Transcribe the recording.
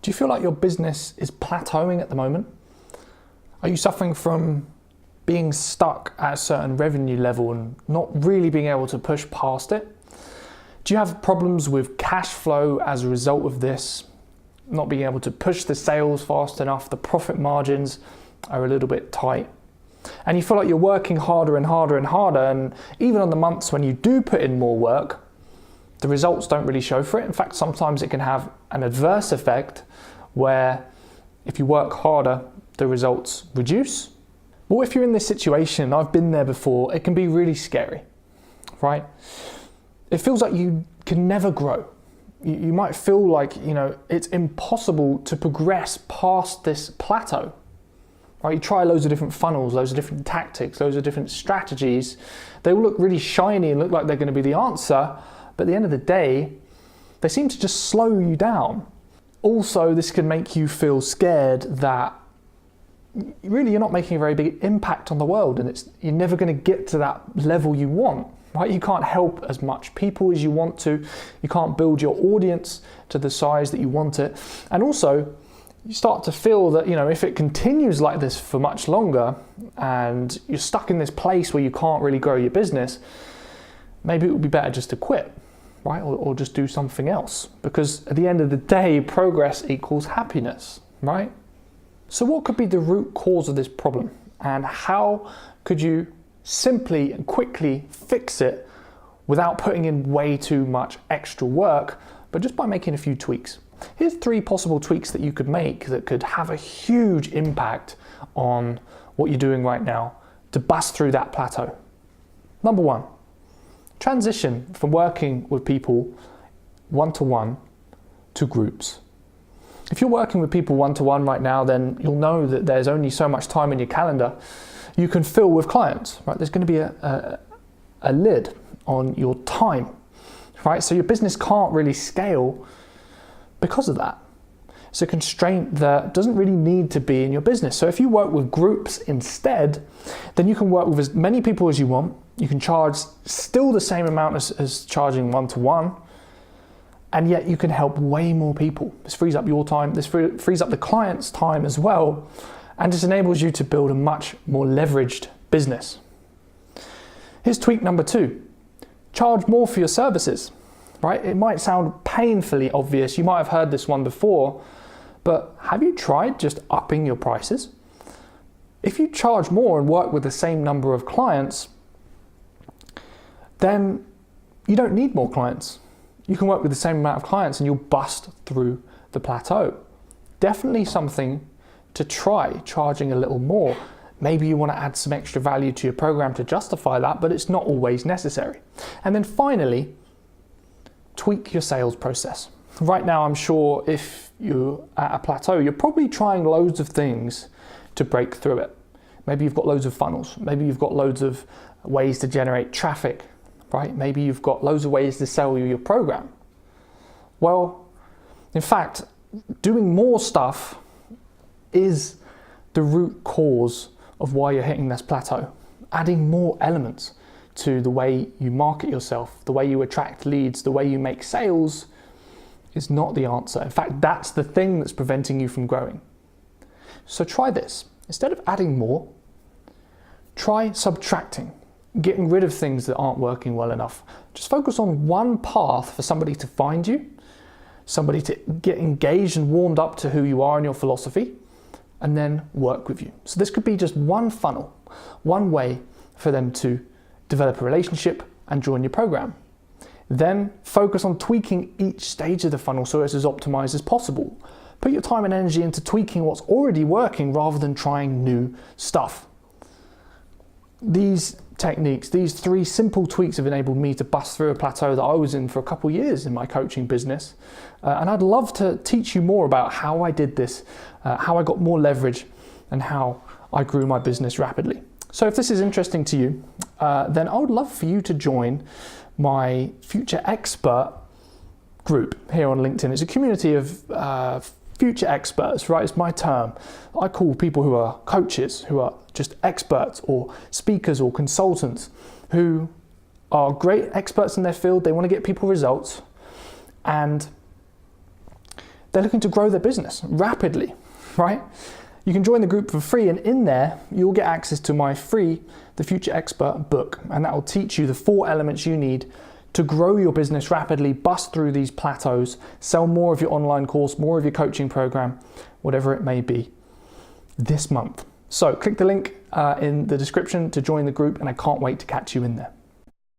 Do you feel like your business is plateauing at the moment? Are you suffering from being stuck at a certain revenue level and not really being able to push past it? Do you have problems with cash flow as a result of this? Not being able to push the sales fast enough, the profit margins are a little bit tight. And you feel like you're working harder and harder and harder, and even on the months when you do put in more work, the results don't really show for it. In fact, sometimes it can have an adverse effect where if you work harder, the results reduce. Well, if you're in this situation, I've been there before, it can be really scary, right? It feels like you can never grow. You might feel like, it's impossible to progress past this plateau, right? You try loads of different funnels, loads of different tactics, loads of different strategies. They all look really shiny and look like they're going to be the answer, but at the end of the day, they seem to just slow you down. Also, this can make you feel scared that really you're not making a very big impact on the world, and you're never going to get to that level you want, right? You can't help as much people as you want to. You can't build your audience to the size that you want it. And also, you start to feel that, if it continues like this for much longer and you're stuck in this place where you can't really grow your business, maybe it would be better just to quit, right? Or just do something else. Because at the end of the day, progress equals happiness, right? So what could be the root cause of this problem? And how could you simply and quickly fix it without putting in way too much extra work, but just by making a few tweaks? Here's 3 possible tweaks that you could make that could have a huge impact on what you're doing right now to bust through that plateau. Number 1, transition from working with people one-to-one to groups. If you're working with people one-to-one right now, then you'll know that there's only so much time in your calendar you can fill with clients, right? There's going to be a lid on your time, right? So your business can't really scale because of that. It's a constraint that doesn't really need to be in your business. So if you work with groups instead, then you can work with as many people as you want. You can charge still the same amount as charging one-to-one, and yet you can help way more people. This frees up your time, this frees up the client's time as well, and this enables you to build a much more leveraged business. Here's tweak number 2. Charge more for your services, right? It might sound painfully obvious. You might have heard this one before, but have you tried just upping your prices? If you charge more and work with the same number of clients, then you don't need more clients. You can work with the same amount of clients and you'll bust through the plateau. Definitely something to try, charging a little more. Maybe you want to add some extra value to your program to justify that, but it's not always necessary. And then finally, tweak your sales process. Right now, I'm sure if you're at a plateau, you're probably trying loads of things to break through it. Maybe you've got loads of funnels. Maybe you've got loads of ways to generate traffic, right? Maybe you've got loads of ways to sell your program. Well, in fact, doing more stuff is the root cause of why you're hitting this plateau. Adding more elements to the way you market yourself, the way you attract leads, the way you make sales is not the answer. In fact, that's the thing that's preventing you from growing. So try this. Instead of adding more, try subtracting, getting rid of things that aren't working well enough. Just focus on one path for somebody to find you, somebody to get engaged and warmed up to who you are and your philosophy, and then work with you. So this could be just one funnel, one way for them to develop a relationship and join your program. Then focus on tweaking each stage of the funnel so it's as optimized as possible. Put your time and energy into tweaking what's already working rather than trying new stuff. These techniques, these 3 simple tweaks have enabled me to bust through a plateau that I was in for a couple of years in my coaching business. And I'd love to teach you more about how I did this, how I got more leverage, and how I grew my business rapidly. So if this is interesting to you, then I would love for you to join my Future Expert group here on LinkedIn. It's a community of future experts, right? It's my term. I call people who are coaches, who are just experts or speakers or consultants who are great experts in their field. They want to get people results, and they're looking to grow their business rapidly, right? You can join the group for free, and in there, you'll get access to my free The Future Expert book, and that will teach you the 4 elements you need to grow your business rapidly, bust through these plateaus, sell more of your online course, more of your coaching program, whatever it may be, this month. So click the link in the description to join the group, and I can't wait to catch you in there.